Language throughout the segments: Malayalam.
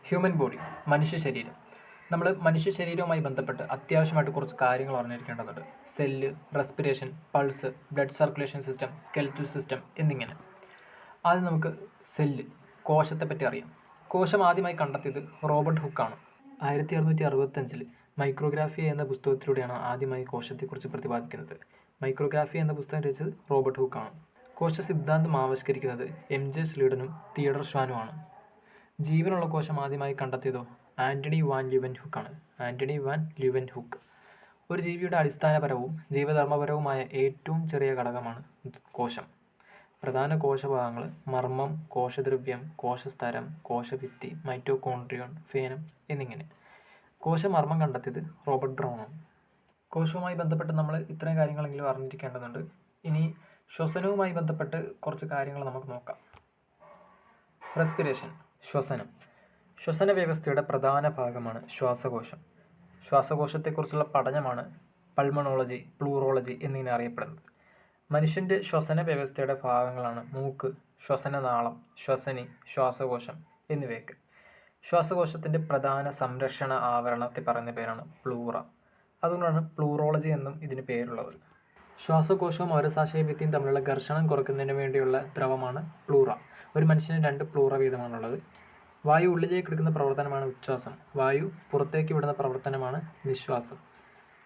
ഹ്യൂമൻ ബോഡി, മനുഷ്യ ശരീരം. നമ്മൾ മനുഷ്യ ശരീരവുമായി ബന്ധപ്പെട്ട് അത്യാവശ്യമായിട്ട് കുറച്ച് കാര്യങ്ങൾ അറിഞ്ഞിരിക്കേണ്ടതുണ്ട്. Cell, respiration, pulse, blood circulation system, skeletal system എന്നിങ്ങനെ. ആദ്യം നമുക്ക് സെല്ല്, കോശത്തെപ്പറ്റി അറിയാം. കോശം ആദ്യമായി കണ്ടെത്തിയത് റോബർട്ട് ഹുക്കാണ്. 1665 മൈക്രോഗ്രാഫി എന്ന പുസ്തകത്തിലൂടെയാണ് ആദ്യമായി കോശത്തെക്കുറിച്ച് പ്രതിപാദിക്കുന്നത്. മൈക്രോഗ്രാഫി എന്ന പുസ്തകം രചിച്ചത് റോബർട്ട് ഹുക്കാണ്. കോശ സിദ്ധാന്തം ആവിഷ്കരിക്കുന്നത് എം.ജെ. സ്ലീഡനും തിയഡർ ഷ്വാനുമാണ്. ജീവനുള്ള കോശം ആദ്യമായി കണ്ടെത്തിയതോ ആന്റണി വാൻ ല്യൂവൻഹുക്കാണ്. ആന്റണി വാൻ ല്യൂവൻഹുക്ക്. ഒരു ജീവിയുടെ അടിസ്ഥാനപരവും ജീവധർമ്മപരവുമായ ഏറ്റവും ചെറിയ ഘടകമാണ് കോശം. പ്രധാന കോശഭാഗങ്ങൾ മർമ്മം, കോശദ്രവ്യം, കോശസ്തരം, കോശഭിത്തി, മൈറ്റോകോൺട്രിയോൺ, ഫേനം എന്നിങ്ങനെ. കോശമർമ്മം കണ്ടെത്തിയത് റോബർട്ട് ബ്രൗണാണ്. കോശവുമായി ബന്ധപ്പെട്ട് നമ്മൾ ഇത്രയും കാര്യങ്ങളെങ്കിലും അറിഞ്ഞിരിക്കേണ്ടതുണ്ട്. ഇനി ശ്വസനവുമായി ബന്ധപ്പെട്ട് കുറച്ച് കാര്യങ്ങൾ നമുക്ക് നോക്കാം. റെസ്പിറേഷൻ, ശ്വസനം. ശ്വസന വ്യവസ്ഥയുടെ പ്രധാന ഭാഗമാണ് ശ്വാസകോശം. ശ്വാസകോശത്തെക്കുറിച്ചുള്ള പഠനമാണ് പൾമണോളജി, പ്ലൂറോളജി എന്നിങ്ങനെ അറിയപ്പെടുന്നത്. മനുഷ്യൻ്റെ ശ്വസന വ്യവസ്ഥയുടെ ഭാഗങ്ങളാണ് മൂക്ക്, ശ്വസനനാളം, ശ്വസനി, ശ്വാസകോശം എന്നിവയൊക്കെ. ശ്വാസകോശത്തിൻ്റെ പ്രധാന സംരക്ഷണ ആവരണത്തെ പറയുന്ന പേരാണ് പ്ലൂറ. അതുകൊണ്ടാണ് പ്ലൂറോളജി എന്നും ഇതിന് പേരുള്ളത്. ശ്വാസകോശവും അവരസാശയ ഭിത്തിയും തമ്മിലുള്ള ഘർഷണം കുറയ്ക്കുന്നതിന് വേണ്ടിയുള്ള ദ്രവമാണ് പ്ലൂറ. ഒരു മനുഷ്യന് 2 പ്ലൂറ വീതമാണുള്ളത്. വായു ഉള്ളിലേക്ക് എടുക്കുന്ന പ്രവർത്തനമാണ് ഉച്ഛ്വാസം. വായു പുറത്തേക്ക് വിടുന്ന പ്രവർത്തനമാണ് നിശ്വാസം.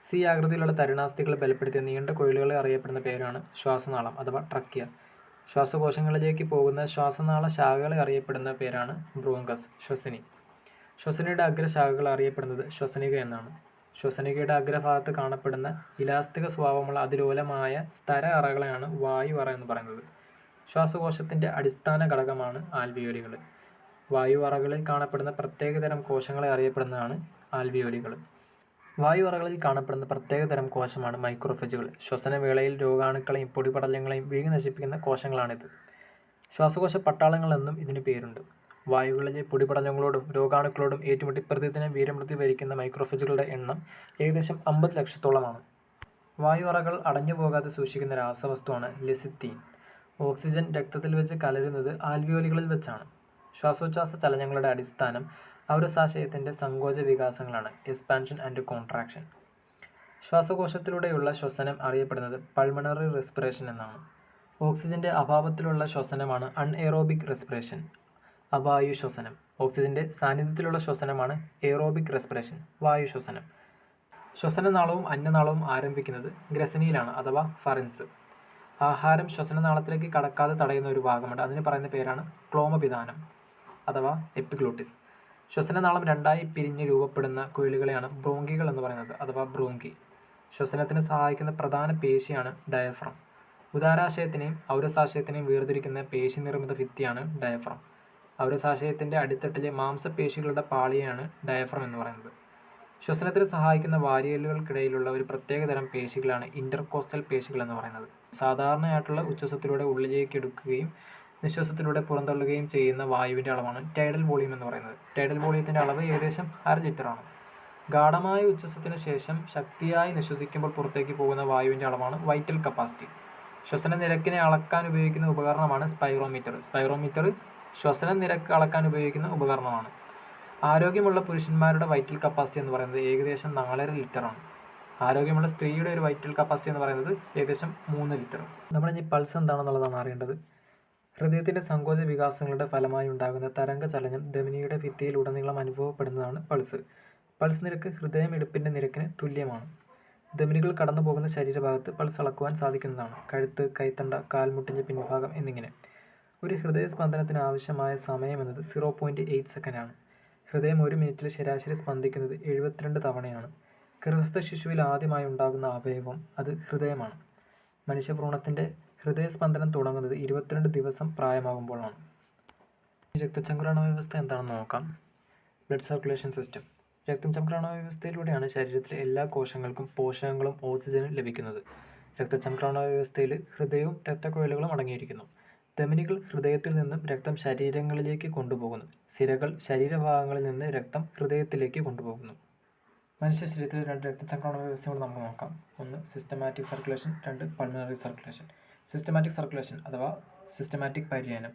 സി ആകൃതിയിലുള്ള തരുണാസ്ഥികൾ ബലപ്പെടുത്തിയ നീണ്ട കൊയിലുകളെ അറിയപ്പെടുന്ന പേരാണ് ശ്വാസനാളം അഥവാ ട്രക്കിയ. ശ്വാസകോശങ്ങളിലേക്ക് പോകുന്ന ശ്വാസനാള ശാഖകളെ അറിയപ്പെടുന്ന പേരാണ് ബ്രോങ്കസ്, ശ്വസനി. ശ്വസനിയുടെ അഗ്രശാഖകൾ അറിയപ്പെടുന്നത് ശ്വസനിക എന്നാണ്. ശ്വസനികയുടെ അഗ്രഭാഗത്ത് കാണപ്പെടുന്ന ഇലാസ്തിക സ്വഭാവമുള്ള അതിലോലമായ സ്തര അറകളെയാണ് വായു അറ എന്ന് പറയുന്നത്. ശ്വാസകോശത്തിൻ്റെ അടിസ്ഥാന ഘടകമാണ് ആൽവിയോലികൾ. വായു അറകളിൽ കാണപ്പെടുന്ന പ്രത്യേകതരം കോശങ്ങളെ അറിയപ്പെടുന്നതാണ് ആൽവിയോലികൾ. വായു അറകളിൽ കാണപ്പെടുന്ന പ്രത്യേകതരം കോശമാണ് മൈക്രോഫേജുകൾ. ശ്വസനവേളയിൽ രോഗാണുക്കളെയും പൊടിപടലങ്ങളെയും വിഴുങ്ങി നശിപ്പിക്കുന്ന കോശങ്ങളാണിത്. ശ്വാസകോശ പട്ടാളങ്ങൾ എന്നും ഇതിന് പേരുണ്ട്. വായുകളിലെ പൊടിപടലങ്ങളോടും രോഗാണുക്കളോടും ഏറ്റുമുട്ടി പ്രതിദിനം വീരമൃത്യു വരിക്കുന്ന മൈക്രോഫേജുകളുടെ എണ്ണം ഏകദേശം 50 ലക്ഷത്തോളമാണ്. വായു അറകൾ അടഞ്ഞു പോകാതെ സൂക്ഷിക്കുന്ന രാസവസ്തുവാണ് ലെസിത്തീൻ. ഓക്സിജൻ രക്തത്തിൽ വെച്ച് കലരുന്നത് ആൽവിയോലികളിൽ വെച്ചാണ്. ശ്വാസോച്ഛ്വാസ ചലനങ്ങളുടെ അടിസ്ഥാനം ഔരസാശയത്തിൻ്റെ സങ്കോച വികാസങ്ങളാണ്, എക്സ്പാൻഷൻ ആൻഡ് കോൺട്രാക്ഷൻ. ശ്വാസകോശത്തിലൂടെയുള്ള ശ്വസനം അറിയപ്പെടുന്നത് പൾമണറി റെസ്പിറേഷൻ എന്നാണ്. ഓക്സിജൻ്റെ അഭാവത്തിലുള്ള ശ്വസനമാണ് അൺഎറോബിക് റെസ്പിറേഷൻ, അവായു ശ്വസനം. ഓക്സിജൻ്റെ സാന്നിധ്യത്തിലുള്ള ശ്വസനമാണ് എയറോബിക് റെസ്പിറേഷൻ, വായു ശ്വസനം. ശ്വസനനാളവും അന്നനാളവും ആരംഭിക്കുന്നത് ഗ്രസനിയിലാണ് അഥവാ ഫറിൻസ്. ആഹാരം ശ്വസനനാളത്തിലേക്ക് കടക്കാതെ തടയുന്ന ഒരു ഭാഗമുണ്ട്. അതിന് പറയുന്ന പേരാണ് ക്ലോമപിതാനം അഥവാ എപ്പിഗ്ലോട്ടിസ്. ശ്വസനനാളം 2ആയി പിരിഞ്ഞ് രൂപപ്പെടുന്ന കുഴലുകളെയാണ് ബ്രോങ്കികൾ എന്ന് പറയുന്നത് അഥവാ ബ്രോങ്കി. ശ്വസനത്തിന് സഹായിക്കുന്ന പ്രധാന പേശിയാണ് ഡയഫ്രം. ഉദാരാശയത്തിനെയും ഔരസാശയത്തിനെയും വേർതിരിക്കുന്ന പേശി നിർമ്മിത ഭിത്തിയാണ് ഡയഫ്രം. ഔരസാശയത്തിൻ്റെ അടിത്തട്ടിലെ മാംസപേശികളുടെ പാളിയാണ് ഡയഫ്രം എന്ന് പറയുന്നത്. ശ്വസനത്തിന് സഹായിക്കുന്ന വാരിയലുകൾക്കിടയിലുള്ള ഒരു പ്രത്യേകതരം പേശികളാണ് ഇൻ്റർകോസ്റ്റൽ പേശികൾ എന്ന് പറയുന്നത്. സാധാരണയായിട്ടുള്ള ഉച്ഛ്വാസത്തിലൂടെ ഉള്ളിലേക്ക് എടുക്കുകയും നിശ്വാസത്തിലൂടെ പുറന്തള്ളുകയും ചെയ്യുന്ന വായുവിൻ്റെ അളവാണ് ടൈഡൽ വോളിയം എന്ന് പറയുന്നത്. ടൈഡൽ വോളിയത്തിൻ്റെ അളവ് ഏകദേശം 1/2 ലിറ്ററാണ്. ഗാഢമായ ഉച്ഛ്വാസത്തിന് ശേഷം ശക്തിയായി നിശ്വസിക്കുമ്പോൾ പുറത്തേക്ക് പോകുന്ന വായുവിൻ്റെ അളവാണ് വൈറ്റൽ കപ്പാസിറ്റി. ശ്വസന നിരക്കിനെ അളക്കാൻ ഉപയോഗിക്കുന്ന ഉപകരണമാണ് സ്പൈറോമീറ്റർ. സ്പൈറോമീറ്റർ ശ്വസന നിരക്ക് അളക്കാൻ ഉപയോഗിക്കുന്ന ഉപകരണമാണ്. ആരോഗ്യമുള്ള പുരുഷന്മാരുടെ വൈറ്റൽ കപ്പാസിറ്റി എന്ന് പറയുന്നത് ഏകദേശം 4.5 ലിറ്ററാണ്. ആരോഗ്യമുള്ള സ്ത്രീയുടെ ഒരു വൈറ്റൽ കപ്പാസിറ്റി എന്ന് പറയുന്നത് ഏകദേശം 3 ലിറ്റർ. നമ്മളിനി പൾസ് എന്താണെന്നുള്ളതാണ് അറിയേണ്ടത്. ഹൃദയത്തിൻ്റെ സങ്കോച വികാസങ്ങളുടെ ഫലമായി ഉണ്ടാകുന്ന തരംഗ ചലനം ധമനിയുടെ ഭിത്തിയിൽ ഉടനീളം അനുഭവപ്പെടുന്നതാണ് പൾസ്. പൾസ് നിരക്ക് ഹൃദയമിടിപ്പിൻ്റെ നിരക്കിന് തുല്യമാണ്. ധമനികൾ കടന്നു പോകുന്ന ശരീരഭാഗത്ത് പൾസ് അളക്കുവാൻ സാധിക്കുന്നതാണ്. കഴുത്ത്, കൈത്തണ്ട, കാൽമുട്ടിൻ്റെ പിൻഭാഗം എന്നിങ്ങനെ. ഒരു ഹൃദയസ്പന്ദനത്തിന് ആവശ്യമായ സമയം എന്നത് 0.8 സെക്കൻഡാണ്. ഹൃദയം 1 മിനിറ്റിൽ ശരാശരി സ്പന്ദിക്കുന്നത് 72 തവണയാണ്. ഗർഭസ്ഥ ശിശുവിൽ ആദ്യമായി ഉണ്ടാകുന്ന അവയവം അത് ഹൃദയമാണ്. മനുഷ്യഭ്രൂണത്തിൻ്റെ ഹൃദയസ്പന്ദനം തുടങ്ങുന്നത് 22 ദിവസം പ്രായമാകുമ്പോഴാണ്. രക്തചംക്രമണ വ്യവസ്ഥ എന്താണെന്ന് നോക്കാം. Blood circulation system. രക്തചംക്രമണ വ്യവസ്ഥയിലൂടെയാണ് ശരീരത്തിലെ എല്ലാ കോശങ്ങൾക്കും പോഷകങ്ങളും ഓക്സിജനും ലഭിക്കുന്നത്. രക്തചംക്രമണ വ്യവസ്ഥയിൽ ഹൃദയവും രക്തക്കുഴലുകളും അടങ്ങിയിരിക്കുന്നു. ധമനികൾ ഹൃദയത്തിൽ നിന്നും രക്തം ശരീരങ്ങളിലേക്ക് കൊണ്ടുപോകുന്നു. സിരകൾ ശരീരഭാഗങ്ങളിൽ നിന്ന് രക്തം ഹൃദയത്തിലേക്ക് കൊണ്ടുപോകുന്നു. മനുഷ്യ ശരീരത്തിൽ 2 രക്തചംക്രമണ വ്യവസ്ഥകൾ നമുക്ക് നോക്കാം. 1 systematic circulation, 2 pulmonary circulation. Systematic circulation അഥവാ സിസ്റ്റമാറ്റിക് പര്യനം.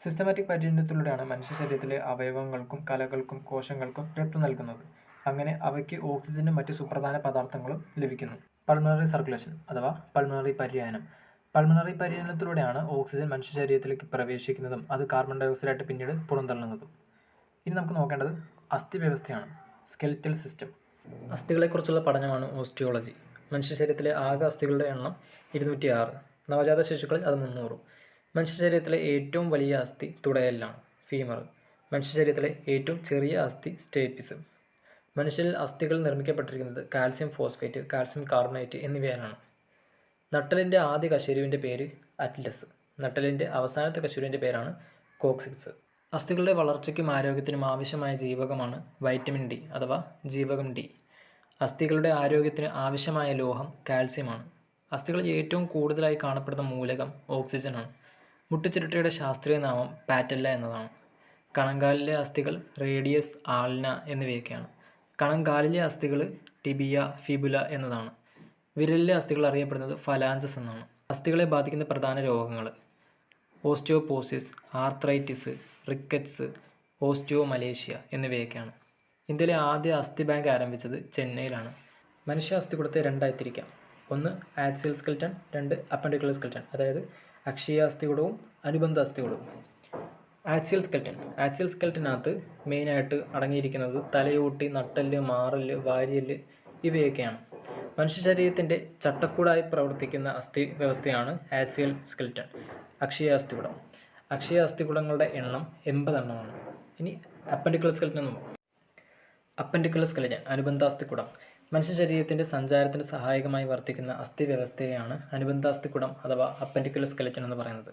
സിസ്റ്റമാറ്റിക് പര്യടനത്തിലൂടെയാണ് മനുഷ്യ ശരീരത്തിലെ അവയവങ്ങൾക്കും കലകൾക്കും കോശങ്ങൾക്കും രക്തം നൽകുന്നത്. അങ്ങനെ അവയ്ക്ക് ഓക്സിജനും മറ്റ് സുപ്രധാന പദാർത്ഥങ്ങളും ലഭിക്കുന്നു. പൾമണറി സർക്കുലേഷൻ അഥവാ പൾമണറി പര്യനം. പൾമണറി പര്യനത്തിലൂടെയാണ് ഓക്സിജൻ മനുഷ്യ ശരീരത്തിലേക്ക് പ്രവേശിക്കുന്നതും അത് കാർബൺ ഡയോക്സൈഡായിട്ട് പിന്നീട് പുറന്തള്ളുന്നതും. ഇനി നമുക്ക് നോക്കേണ്ടത് അസ്ഥിവ്യവസ്ഥയാണ്, സ്കെലിറ്റൽ സിസ്റ്റം. അസ്ഥികളെക്കുറിച്ചുള്ള പഠനമാണ് ഓസ്റ്റിയോളജി. മനുഷ്യ ശരീരത്തിലെ ആകെ അസ്ഥികളുടെ എണ്ണം 206. നവജാത ശിശുക്കളിൽ അത് 300. മനുഷ്യ ശരീരത്തിലെ ഏറ്റവും വലിയ അസ്ഥി തുടയെല്ലാണ്, ഫീമർ. മനുഷ്യ ശരീരത്തിലെ ഏറ്റവും ചെറിയ അസ്ഥി സ്റ്റേപ്പിസ്. മനുഷ്യരിൽ അസ്ഥികൾ നിർമ്മിക്കപ്പെട്ടിരിക്കുന്നത് കാൽസ്യം ഫോസ്ഫേറ്റ്, കാൽസ്യം കാർബണേറ്റ് എന്നിവയാലാണ്. നട്ടലിൻ്റെ ആദ്യ കശേരുവിൻ്റെ പേര് അറ്റ്ലസ്. നട്ടലിൻ്റെ അവസാനത്തെ കശേരുവിൻ്റെ പേരാണ് കോക്സിക്സ്. അസ്ഥികളുടെ വളർച്ചയ്ക്കും ആരോഗ്യത്തിനും ആവശ്യമായ ജീവകമാണ് വൈറ്റമിൻ ഡി അഥവാ ജീവകം ഡി. അസ്ഥികളുടെ ആരോഗ്യത്തിന് ആവശ്യമായ ലോഹം കാൽസ്യമാണ്. അസ്ഥികളിൽ ഏറ്റവും കൂടുതലായി കാണപ്പെടുന്ന മൂലകം ഓക്സിജനാണ്. മുട്ടുചിരട്ടയുടെ ശാസ്ത്രീയ നാമം പാറ്റല്ല എന്നതാണ്. കണങ്കാലിലെ അസ്ഥികൾ റേഡിയസ്, ആൾന എന്നിവയൊക്കെയാണ്. കണങ്കാലിലെ അസ്ഥികൾ ടിബിയ, ഫിബുല എന്നതാണ്. വിരലിലെ അസ്ഥികൾ അറിയപ്പെടുന്നത് ഫലാഞ്ചസ് എന്നാണ്. അസ്ഥികളെ ബാധിക്കുന്ന പ്രധാന രോഗങ്ങൾ ഓസ്റ്റിയോപോസിസ്, ആർത്രൈറ്റിസ്, റിക്കറ്റ്സ്, ഓസ്റ്റിയോമലേഷ്യ എന്നിവയൊക്കെയാണ്. ഇന്ത്യയിലെ ആദ്യ അസ്ഥി ബാങ്ക് ആരംഭിച്ചത് ചെന്നൈയിലാണ്. മനുഷ്യ അസ്ഥികൂടത്തെ രണ്ടായി തിരിക്കാം. ഒന്ന് ആക്സിയൽ സ്കെൽറ്റൻ, രണ്ട് അപ്പൻഡിക്കുലർ സ്കെൽറ്റൻ. അതായത് അക്ഷീയ അസ്ഥികൂടവും അനുബന്ധ അസ്ഥികൂടവും. ആക്സിയൽ സ്കെൽറ്റനകത്ത് മെയിനായിട്ട് അടങ്ങിയിരിക്കുന്നത് തലയോട്ടി, നട്ടെല്ല്, മാറല്, വാരിയല് ഇവയൊക്കെയാണ്. മനുഷ്യ ശരീരത്തിൻ്റെ ചട്ടക്കൂടായി പ്രവർത്തിക്കുന്ന അസ്ഥി വ്യവസ്ഥയാണ് ആക്സിയൽ സ്കെൽറ്റൻ. അക്ഷീയ അസ്ഥികൂടം. അക്ഷീയ അസ്ഥികൂടങ്ങളുടെ എണ്ണം 80 എണ്ണമാണ്. ഇനി അപ്പൻഡിക്കുലർ സ്കെൽറ്റൻ എന്ന് നോക്കാം. അപ്പൻഡിക്കുലർ സ്കെൽറ്റൻ അനുബന്ധ അസ്ഥികൂടം. മനുഷ്യ ശരീരത്തിൻ്റെ സഞ്ചാരത്തിന് സഹായകമായി വർത്തിക്കുന്ന അസ്ഥി വ്യവസ്ഥയെയാണ് അനുബന്ധ അസ്ഥികൂടം അഥവാ അപ്പൻഡിക്കുലർ സ്കെൽറ്റൻ എന്ന് പറയുന്നത്.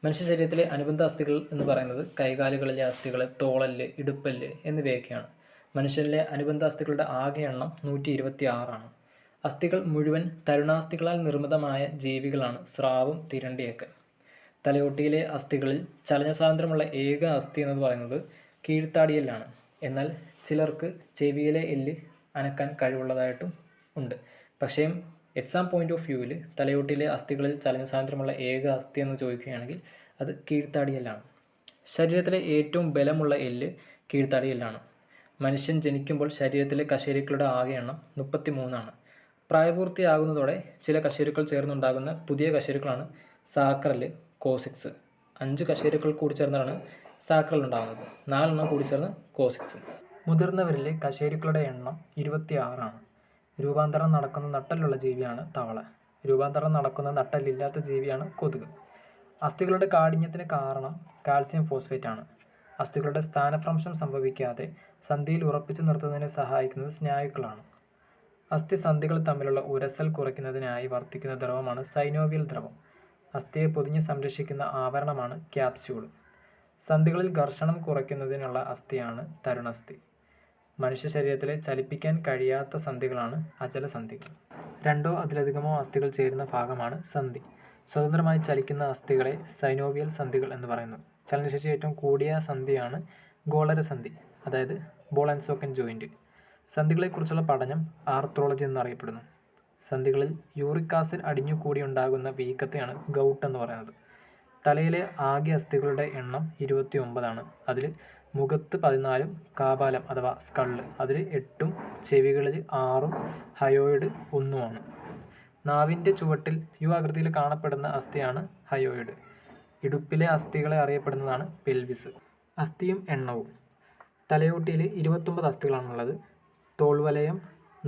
മനുഷ്യ ശരീരത്തിലെ അനുബന്ധ അസ്ഥികൾ എന്ന് പറയുന്നത് കൈകാലുകളിലെ അസ്ഥികൾ, തോളല്, ഇടുപ്പല്ല് എന്നിവയൊക്കെയാണ്. മനുഷ്യരിലെ അനുബന്ധ അസ്ഥികളുടെ ആകെ എണ്ണം 126 ആണ്. അസ്ഥികൾ മുഴുവൻ തരുണാസ്ഥികളാൽ നിർമ്മിതമായ ജീവികളാണ്, സ്രാവും തിരണ്ടിയൊക്കെ. തലയോട്ടിയിലെ അസ്ഥികളിൽ ചലനസ്വാതന്ത്ര്യമുള്ള ഏക അസ്ഥി എന്ന് പറയുന്നത് കീഴ്ത്താടിയെല്ലാണ്. എന്നാൽ ചിലർക്ക് ചെവിയിലെ എല്ല് അനക്കാൻ കഴിവുള്ളതായിട്ടും ഉണ്ട്. പക്ഷേ എക്സാം പോയിന്റ് ഓഫ് വ്യൂവിൽ തലയോട്ടിയിലെ അസ്ഥികളിൽ ചലനസ്വാതന്ത്ര്യമുള്ള ഏക അസ്ഥി എന്ന് ചോദിക്കുകയാണെങ്കിൽ അത് കീഴ്ത്താടിയെല്ലാണ്. ശരീരത്തിലെ ഏറ്റവും ബലമുള്ള എല്ല് കീഴ്ത്താടിയെല്ലാണ്. മനുഷ്യൻ ജനിക്കുമ്പോൾ ശരീരത്തിലെ കശേരുക്കളുടെ ആകെ എണ്ണം 33 ആണ്. പ്രായപൂർത്തിയാകുന്നതോടെ ചില കശേരുക്കൾ ചേർന്നുണ്ടാകുന്ന പുതിയ കശേരുക്കളാണ് സാക്രല്, കോസിക്സ്. 5 കശേരുക്കൾ കൂടി ചേർന്നാണ് സാക്രൽ ഉണ്ടാകുന്നത്. 4 എണ്ണം കൂടി ചേർന്ന് കോസിക്സ്. മുതിർന്നവരിലെ കശേരുക്കളുടെ എണ്ണം 26 ആണ്. രൂപാന്തരം നടക്കുന്ന നട്ടലുള്ള ജീവിയാണ് തവള. രൂപാന്തരം നടക്കുന്ന നട്ടലില്ലാത്ത ജീവിയാണ് കൊതുക്. അസ്ഥികളുടെ കാഠിന്യത്തിന് കാരണം കാൽസ്യം ഫോസ്ഫേറ്റ് ആണ്. അസ്ഥികളുടെ സ്ഥാനഭ്രംശം സംഭവിക്കാതെ സന്ധിയിൽ ഉറപ്പിച്ചു നിർത്തുന്നതിന് സഹായിക്കുന്നത് സ്നായുക്കളാണ്. അസ്ഥിസന്ധികൾ തമ്മിലുള്ള ഉരസൽ കുറയ്ക്കുന്നതിനായി വർത്തിക്കുന്ന ദ്രവമാണ് സൈനോവിയൽ ദ്രവം. അസ്ഥിയെ പൊതിഞ്ഞ് സംരക്ഷിക്കുന്ന ആവരണമാണ് ക്യാപ്സ്യൂൾ. സന്ധികളിൽ ഘർഷണം കുറയ്ക്കുന്നതിനുള്ള അസ്ഥിയാണ് തരുണാസ്ഥി. മനുഷ്യ ശരീരത്തിലെ ചലിപ്പിക്കാൻ കഴിയാത്ത സന്ധികളാണ് അചലസന്ധികൾ. 2 അതിലധികമോ അസ്ഥികൾ ചേരുന്ന ഭാഗമാണ് സന്ധി. സ്വതന്ത്രമായി ചലിക്കുന്ന അസ്ഥികളെ സൈനോവിയൽ സന്ധികൾ എന്ന് പറയുന്നു. ചലനശേഷി ഏറ്റവും കൂടിയ സന്ധിയാണ് ഗോളരസന്ധി, അതായത് ബോൾ ആൻഡ് സോക്കറ്റ് ജോയിൻറ്റ്. സന്ധികളെക്കുറിച്ചുള്ള പഠനം ആർത്രോളജി എന്നറിയപ്പെടുന്നു. സന്ധികളിൽ യൂറിക് ആസിഡ് അടിഞ്ഞുകൂടി ഉണ്ടാകുന്ന വീക്കത്തെയാണ് ഗൗട്ട് എന്ന് പറയുന്നത്. തലയിലെ ആകെ അസ്ഥികളുടെ എണ്ണം 29 ആണ്. അതിൽ മുഖത്ത് 14, കാപാലം അഥവാ സ്കള്ള് അതിൽ 8, ചെവികളിൽ 6, ഹയോയിഡ് 1 ആണ്. നാവിൻ്റെ ചുവട്ടിൽ യു ആകൃതിയിൽ കാണപ്പെടുന്ന അസ്ഥിയാണ് ഹയോയിഡ്. ഇടുപ്പിലെ അസ്ഥികളെ അറിയപ്പെടുന്നതാണ് പെൽവിസ്. അസ്ഥിയും എണ്ണവും. തലയോട്ടിയിൽ 29 അസ്ഥികളാണുള്ളത്. തോൾവലയം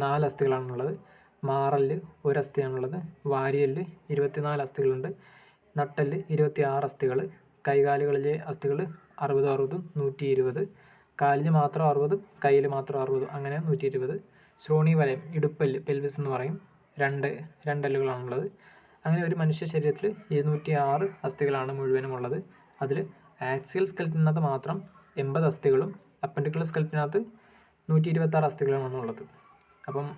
4 അസ്ഥികളാണുള്ളത്. മാറല് 1 അസ്ഥിയാണുള്ളത്. വാരിയല് 24 അസ്ഥികളുണ്ട്. നട്ടെല്ല് 26 അസ്ഥികൾ. കൈകാലുകളിലെ അസ്ഥികൾ 60 120. കാലിന് മാത്രം 60, കയ്യിൽ മാത്രം 60, അങ്ങനെ 120. ശ്രോണി വലയം, ഇടുപ്പല്ല്, പെൽവിസ് എന്ന് പറയും, 2 എല്ലുകളാണുള്ളത്. അങ്ങനെ ഒരു മനുഷ്യ ശരീരത്തിൽ 206 അസ്ഥികളാണ് മുഴുവനുമുള്ളത്. അതിൽ ആക്സിയൽ സ്കെൽറ്റനകത്ത് മാത്രം 80 അസ്ഥികളും അപ്പൻഡിക്കുലർ സ്കെൽറ്റനകത്ത് 126 അസ്ഥികളുമാണ് ഉള്ളത്. അപ്പം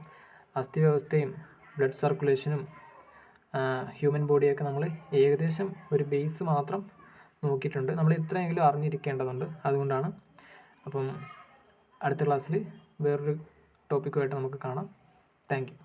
അസ്ഥി വ്യവസ്ഥയും ബ്ലഡ് സർക്കുലേഷനും ഹ്യൂമൻ ബോഡിയൊക്കെ നമ്മൾ ഏകദേശം ഒരു ബേസ് മാത്രം നോക്കിയിട്ടുണ്ട്. നമ്മൾ ഇത്രയെങ്കിലും അറിഞ്ഞിരിക്കേണ്ടതുണ്ട്. അതുകൊണ്ടാണ്. അപ്പം അടുത്ത ക്ലാസ്സിൽ വേറൊരു ടോപ്പിക്കുമായിട്ട് നമുക്ക് കാണാം. Thank you.